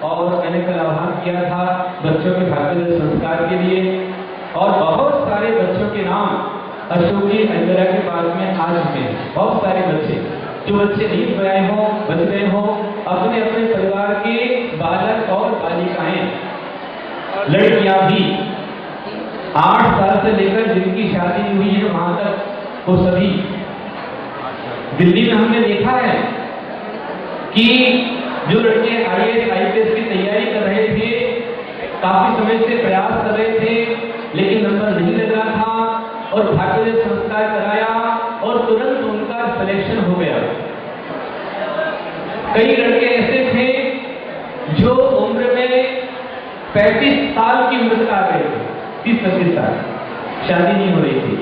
और मैंने कल आह्वान किया था बच्चों के भाग्योदय संस्कार के लिए, और बहुत सारे बच्चों के नाम अशोक जी अंजरा के पास में आ चुके हैं। बहुत सारे बच्चे, जो बच्चे नहीं बच गए हो, अपने अपने परिवार के बालक और बालिकाएं, लड़कियां भी 8 साल से लेकर जिनकी शादी हुई है वहां तक, वो सभी। दिल्ली में हमने देखा है कि जो लड़के IAS IPS की तैयारी कर रहे थे, काफी समय से प्रयास कर रहे थे, लेकिन नंबर नहीं लग रहा था, और भाग्योदय संस्कार कराया और तुरंत उनका सिलेक्शन हो गया। कई लड़के ऐसे थे जो उम्र में 35 साल की उम्र तक आ गए थे, 30-35 साल, शादी नहीं हो रही थी।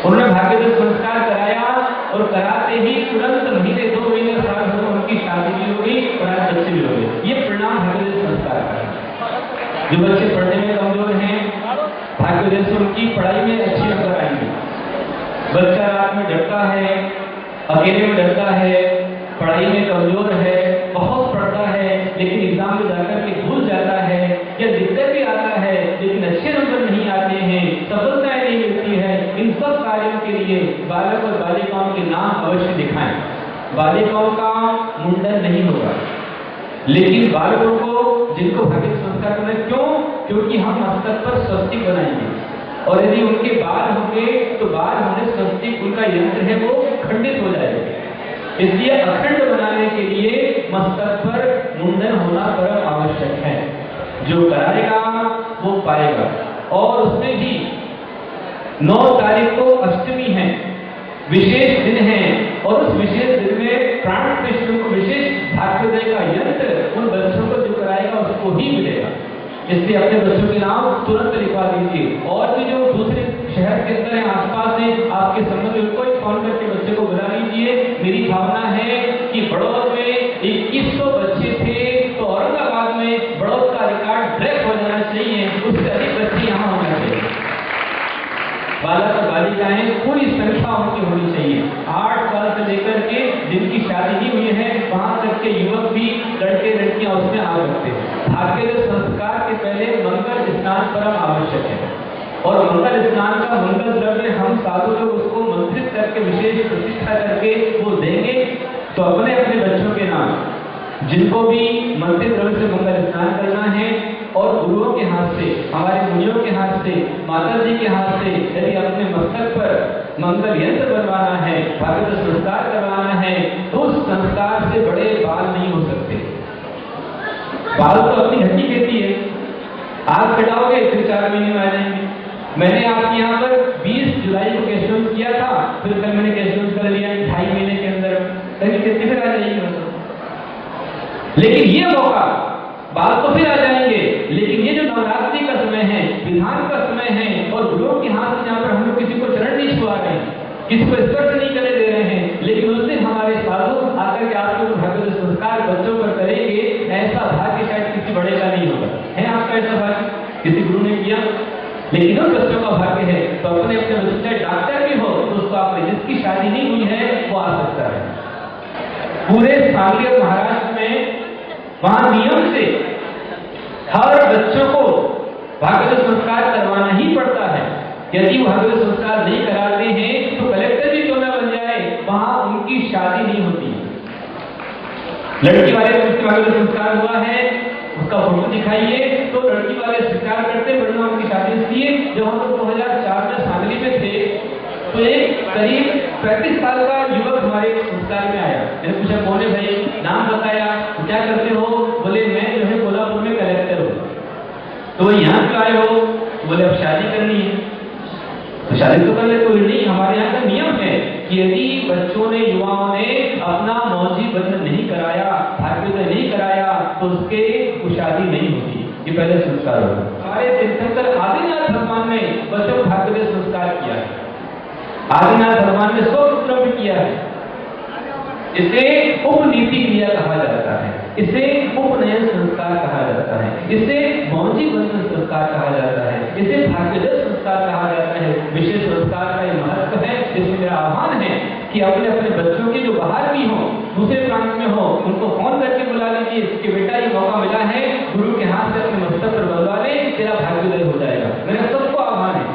उन्होंने भाग्योदय संस्कार कराया और कराते ही तुरंत महीने 2 महीने साल भर में उनकी शादी भी हो गई और आज बच्चे भी हो गए। ये परिणाम भाग्योदय संस्कार का है। जो बच्चे पढ़ने में कमजोर हैं, भाग्योदय से उनकी पढ़ाई में अच्छी नंबर आएंगे। बच्चा रात में डरता है, अकेले में डरता है, पढ़ाई में कमजोर है, बहुत पढ़ता है लेकिन एग्जाम में जाकर के भूल जाता है, या दिक्कत भी आता है लेकिन अच्छे नंबर नहीं आते हैं, सफलताएं नहीं मिलती है। इन सब कार्यों के लिए बालक और बालिकाओं के नाम अवश्य दिखाएं। बालिकाओं का मुंडन नहीं होगा, लेकिन बालकों को जिनको भाग्योदय संस्कार करना, क्यों? क्योंकि हम मस्तक पर स्वस्तिक बनाएंगे, और यदि उनके बाल होंगे तो बाल होने स्वस्तिक उनका यंत्र है वो खंडित हो जाएगा। इसलिए अखंड बनाने के लिए मस्तक पर मुंडन होना परम आवश्यक है। जो कराएगा वो पाएगा। और उसमें भी 9 तारीख को अष्टमी है, विशेष दिन है, और उस विशेष दिन में प्राण प्रतिष्ठा को विशेष भाग्योदय का यंत्र उन बच्चों को जो कराएगा उसको ही मिलेगा। इसलिए अपने बच्चों के नाम तुरंत लिखवा दीजिए। और भी जो दूसरे शहर के अंदर है, आसपास है, आपके संबंध में उनको फोन करके बच्चे को बुला लीजिए। मेरी भावना है कि बड़ौद में 2100 बच्चे थे, तो औरंगाबाद में बड़ौद का रिकॉर्ड ब्रेक हो जाना चाहिए, उससे अधिक बच्चे यहाँ होना चाहिए। बालक और बालिकाएं पूरी संख्या उनकी होनी चाहिए। 8 साल से लेकर के जिनकी शादी नहीं हुई है वहां तक के युवक भी, लड़के लड़कियां उसमें आ सकते हैं। भाग्योदय संस्कार के पहले मंगल स्नान परम आवश्यक है, और मंगल स्नान का मंगल द्रव्य हम साधु लोग उसको मंत्रित करके विशेष प्रतिष्ठा करके वो देंगे। तो अपने अपने बच्चों के नाम जिनको भी मंत्रित द्रव्य से मंगल स्नान करना है, और गुरुओं के हाथ से, हमारे मुनियों के हाथ से, माता जी के हाथ से यदि अपने मस्तक पर मंगल यंत्र बनवाना है, भाग्योदय संस्कार करवाना है, तो उस संस्कार से बड़े बाल नहीं हो सकते। बाल तो अपनी हड्डी कहती है, आज कटाओगे फिर 4 महीने में आ जाएंगे। मैंने आपके यहाँ पर 20 जुलाई को कैश किया था, फिर कल मैंने कैश कर लिया 2.5 महीने के अंदर, कितनी फिर आ जाएगी मतलब। लेकिन ये मौका, बाल तो फिर आ जाएंगे, लेकिन ये जो नवरात्रि का समय है, विधान का समय है, और गुरुओं के हाथ से जहाँ पर हम लोग किसी को चरण नहीं छुआ रहे हैं, किसी को स्पर्श नहीं करने दे रहे हैं, लेकिन उस दिन हमारे साधु आकर के आपके भाग्योदय संस्कार बच्चों पर करेंगे, ऐसा भाग्य शायद किसी बड़े का नहीं होगा। है आपका ऐसा भाग्य? किसी गुरु ने किया, लेकिन उन बच्चों का भाग्य है। तो अपने अपने बच्चे, चाहे डॉक्टर भी हो तो उसको आपने, जिसकी शादी नहीं हुई है वो आ सकता है। पूरे सांगली महाराष्ट्र में वहां नियम से हर बच्चों को भाग्योदय संस्कार करवाना ही पड़ता है। यदि भाग्योदय संस्कार नहीं कराते हैं तो कलेक्टर भी क्यों न बन जाए, वहां उनकी शादी नहीं होती। लड़की वाले को भाग्योदय संस्कार हुआ है, उसका फोटो दिखाइए, तो लड़की वाले स्वीकार करते, वरना उनकी शादी। इसलिए जब हम लोग 2004 में सांगली में थे तो एक करीब 35 साल का युवक हमारे संस्कार में आया। मैंने पूछा कौन है भाई, नाम बताया, क्या करते हो? बोले मैं जो है कोल्हापुर में कलेक्टर हूँ। तो वो यहाँ क्यों आए हो? बोले अब शादी करनी है। तो शादी तो कर ले, कोई नहीं, हमारे यहाँ का नियम है कि यदि बच्चों ने, युवाओं ने अपना मौजी बंधन नहीं कराया, भाग्योदय नहीं कराया, तो उसके शादी नहीं होती। ये पहले संस्कार होगा। हमारे तीर्थंकर आदिनाथ भगवान ने बच्चों को भाग्योदय संस्कार किया है। आदिनाथ भगवान ने 100 पुत्र किया है। इसे उपनीति क्रिया कहा जाता है, इसे उपनयन संस्कार कहा जाता है, इसे मौजी बंधन संस्कार कहा जाता है, इसे भाग्योदय संस्कार कहा जाता है। विशेष संस्कार का ये महत्व है। इसमें मेरा आह्वान है कि अपने अपने बच्चों के जो बाहर भी हों दूसरे प्रांत में हो उनको फोन करके बुला लीजिए कि बेटा ये मौका मिला है, गुरु के हाथ से अपने मस्तक पर बंधवा ले, तेरा भाग्योदय हो जाएगा। मेरा सबको आह्वान है।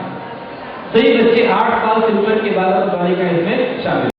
सही बच्चे 8 साल से ऊपर के बालक बालिका इसमें शामिल।